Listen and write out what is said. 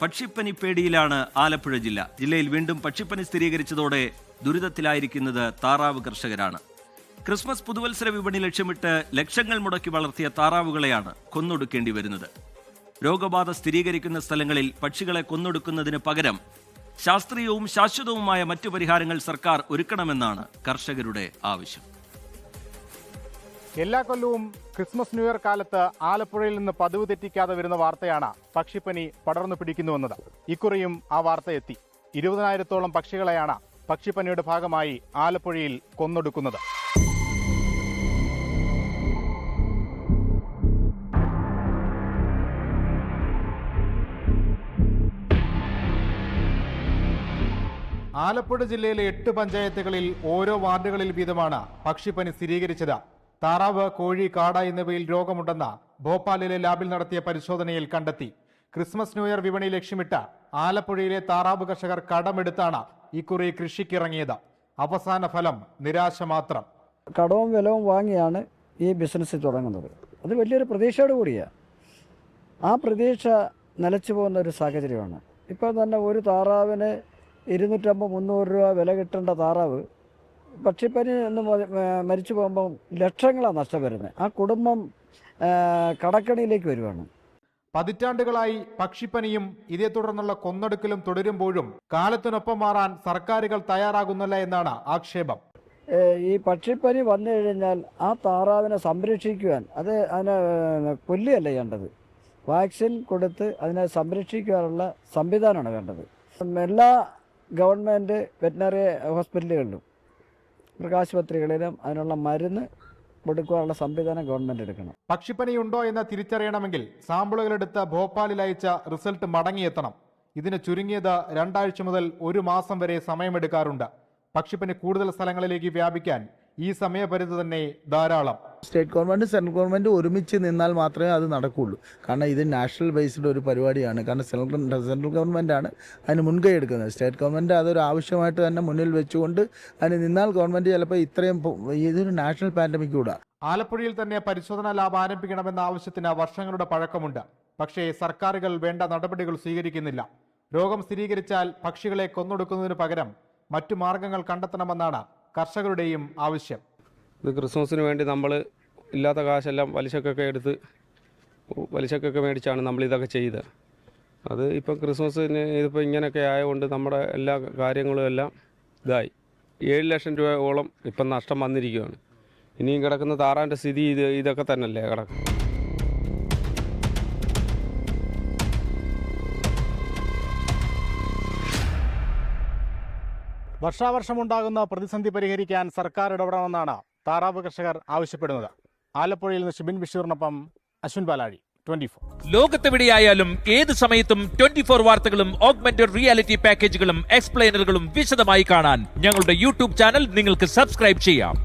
പക്ഷിപ്പനി പേടിയിലാണ് ആലപ്പുഴ ജില്ല. ജില്ലയിൽ വീണ്ടും പക്ഷിപ്പനി സ്ഥിരീകരിച്ചതോടെ ദുരിതത്തിലായിരിക്കുന്നത് താറാവ് കർഷകരാണ്. ക്രിസ്മസ് പുതുവത്സര വിപണി ലക്ഷ്യമിട്ട് ലക്ഷങ്ങൾ മുടക്കി വളർത്തിയ താറാവുകളെയാണ് കൊന്നൊടുക്കേണ്ടി വരുന്നത്. രോഗബാധ സ്ഥിരീകരിക്കുന്ന സ്ഥലങ്ങളിൽ പക്ഷികളെ കൊന്നൊടുക്കുന്നതിന് പകരം ശാസ്ത്രീയവും ശാശ്വതവുമായ മറ്റു പരിഹാരങ്ങൾ സർക്കാർ ഒരുക്കണമെന്നാണ് കർഷകരുടെ ആവശ്യം. എല്ലാ കൊല്ലവും ക്രിസ്മസ് ന്യൂ ഇയർ കാലത്ത് ആലപ്പുഴയിൽ നിന്ന് പതിവ് തെറ്റിക്കാതെ വരുന്ന വാർത്തയാണ് പക്ഷിപ്പനി പടർന്നു പിടിക്കുന്നുവെന്നത്. ഇക്കുറിയും ആ വാർത്ത എത്തി. 20,000-ഓളം പക്ഷികളെയാണ് പക്ഷിപ്പനിയുടെ ഭാഗമായി ആലപ്പുഴയിൽ കൊന്നൊടുക്കുന്നത്. ആലപ്പുഴ ജില്ലയിലെ 8 പഞ്ചായത്തുകളിൽ ഓരോ വാർഡുകളിൽ വീതമാണ് പക്ഷിപ്പനി സ്ഥിരീകരിച്ചത്. താറാവ്, കോഴി, കാട എന്നിവയിൽ രോഗമുണ്ടെന്ന് ഭോപ്പാലിലെ ലാബിൽ നടത്തിയ പരിശോധനയിൽ കണ്ടെത്തി. ക്രിസ്മസ് ന്യൂ ഇയർ വിപണി ലക്ഷ്യമിട്ട് ആലപ്പുഴയിലെ താറാവ് കർഷകർ കടമെടുത്താണ് ഇക്കുറി കൃഷിക്കിറങ്ങിയത്. അവസാന ഫലം നിരാശ മാത്രം. കടവും വിലവും വാങ്ങിയാണ് ഈ ബിസിനസ് തുടങ്ങുന്നത്. അത് വലിയൊരു പ്രതീക്ഷയോട് കൂടിയാണ്. ആ പ്രതീക്ഷ നിലച്ചു പോകുന്ന ഒരു സാഹചര്യമാണ്. ഇപ്പോൾ തന്നെ ഒരു താറാവിന് 250-300 രൂപ വില കിട്ടേണ്ട താറാവ് പക്ഷിപ്പനി എന്ന് മരിച്ചു പോകുമ്പം ലക്ഷങ്ങളാണ് നഷ്ടം വരുന്നത്. ആ കുടുംബം കടക്കണിയിലേക്ക് വരുവാണ്. പതിറ്റാണ്ടുകളായി പക്ഷിപ്പനിയും ഇതേ തുടർന്നുള്ള കൊന്നൊടുക്കലും തുടരുമ്പോഴും കാലത്തിനൊപ്പം മാറാൻ സർക്കാരുകൾ തയ്യാറാകുന്നില്ല എന്നാണ് ആക്ഷേപം. ഈ പക്ഷിപ്പനി വന്നു കഴിഞ്ഞാൽ ആ താറാവിനെ സംരക്ഷിക്കുവാൻ അതിനെ കൊല്ലുകയല്ല ചെയ്യേണ്ടത്. വാക്സിൻ കൊടുത്ത് അതിനെ സംരക്ഷിക്കുവാനുള്ള സംവിധാനമാണ് വേണ്ടത്. എല്ലാ ഗവൺമെൻറ് വെറ്റിനറി ഹോസ്പിറ്റലുകളിലും മൃഗാശുപത്രികളിലും അതിനുള്ള മരുന്ന് കൊടുക്കാനുള്ള സംവിധാനം ഗവൺമെൻറ് എടുക്കണം. പക്ഷിപ്പനിയുണ്ടോ എന്ന് തിരിച്ചറിയണമെങ്കിൽ സാമ്പിളുകളെടുത്ത് ഭോപ്പാലിൽ അയച്ച റിസൾട്ട് മടങ്ങിയെത്തണം. ഇതിന് ചുരുങ്ങിയത് 2 ആഴ്ച മുതൽ 1 മാസം വരെ സമയമെടുക്കാറുണ്ട്. പക്ഷിപ്പനി കൂടുതൽ സ്ഥലങ്ങളിലേക്ക് വ്യാപിക്കാൻ ഈ സമയപരിധി തന്നെ ധാരാളം. സ്റ്റേറ്റ് ഗവൺമെൻറ് സെൻട്രൽ ഗവൺമെൻറ് ഒരുമിച്ച് നിന്നാൽ മാത്രമേ അത് നടക്കുകയുള്ളൂ. കാരണം ഇത് നാഷണൽ ബേസ്ഡ് ഒരു പരിപാടിയാണ്. കാരണം സെൻട്രൽ ഗവൺമെൻറ്റാണ് അതിന് മുൻകൈ എടുക്കുന്നത്. സ്റ്റേറ്റ് ഗവൺമെൻറ് അതൊരു ആവശ്യമായിട്ട് തന്നെ മുന്നിൽ വെച്ചുകൊണ്ട് അതിന് നിന്നാൽ ഗവൺമെൻറ് ചിലപ്പോൾ ഇതൊരു നാഷണൽ പാൻഡമിക് കൂടാ. ആലപ്പുഴയിൽ തന്നെ പരിശോധനാ ലാബ് ആരംഭിക്കണമെന്ന ആവശ്യത്തിന് വർഷങ്ങളുടെ പഴക്കമുണ്ട്. പക്ഷേ സർക്കാരുകൾ വേണ്ട നടപടികൾ സ്വീകരിക്കുന്നില്ല. രോഗം സ്ഥിരീകരിച്ചാൽ പക്ഷികളെ കൊന്നൊടുക്കുന്നതിന് പകരം മറ്റു മാർഗങ്ങൾ കണ്ടെത്തണമെന്നാണ് കർഷകരുടെയും ആവശ്യം. ഇത് ക്രിസ്മസിന് വേണ്ടി നമ്മൾ ഇല്ലാത്ത കാശെല്ലാം പലിശക്കൊക്കെ മേടിച്ചാണ് നമ്മളിതൊക്കെ ചെയ്തത്. അത് ഇപ്പം ക്രിസ്മസിന് ഇതിപ്പോൾ ഇങ്ങനെയൊക്കെ ആയതുകൊണ്ട് നമ്മുടെ എല്ലാ കാര്യങ്ങളും എല്ലാം ഇതായി. 7 ലക്ഷം രൂപയോളം ഇപ്പം നഷ്ടം വന്നിരിക്കുകയാണ്. ഇനിയും കിടക്കുന്ന താറാവിൻ്റെ സ്ഥിതി ഇതൊക്കെ തന്നെയല്ലേ കിടക്കും. വർഷാവർഷമുണ്ടാകുന്ന പ്രതിസന്ധി പരിഹരിക്കാൻ സർക്കാർ ഇടപെടണമെന്നാണ് താറാവ് കർഷകർ ആവശ്യപ്പെടുന്നത്. ആലപ്പുഴയിൽ നിന്ന് ഷിബിൻ ബഷീറിനൊപ്പം അശ്വിൻ പാലാഴി, 24. ലോകത്തെവിടെയായാലും ഏത് സമയത്തും 24 വാർത്തകളും ഓഗ്മെന്റഡ് റിയാലിറ്റി പാക്കേജുകളും എക്സ്പ്ലെയിനറുകളും വിശദമായി കാണാൻ ഞങ്ങളുടെ യൂട്യൂബ് ചാനൽ നിങ്ങൾക്ക് സബ്സ്ക്രൈബ് ചെയ്യാം.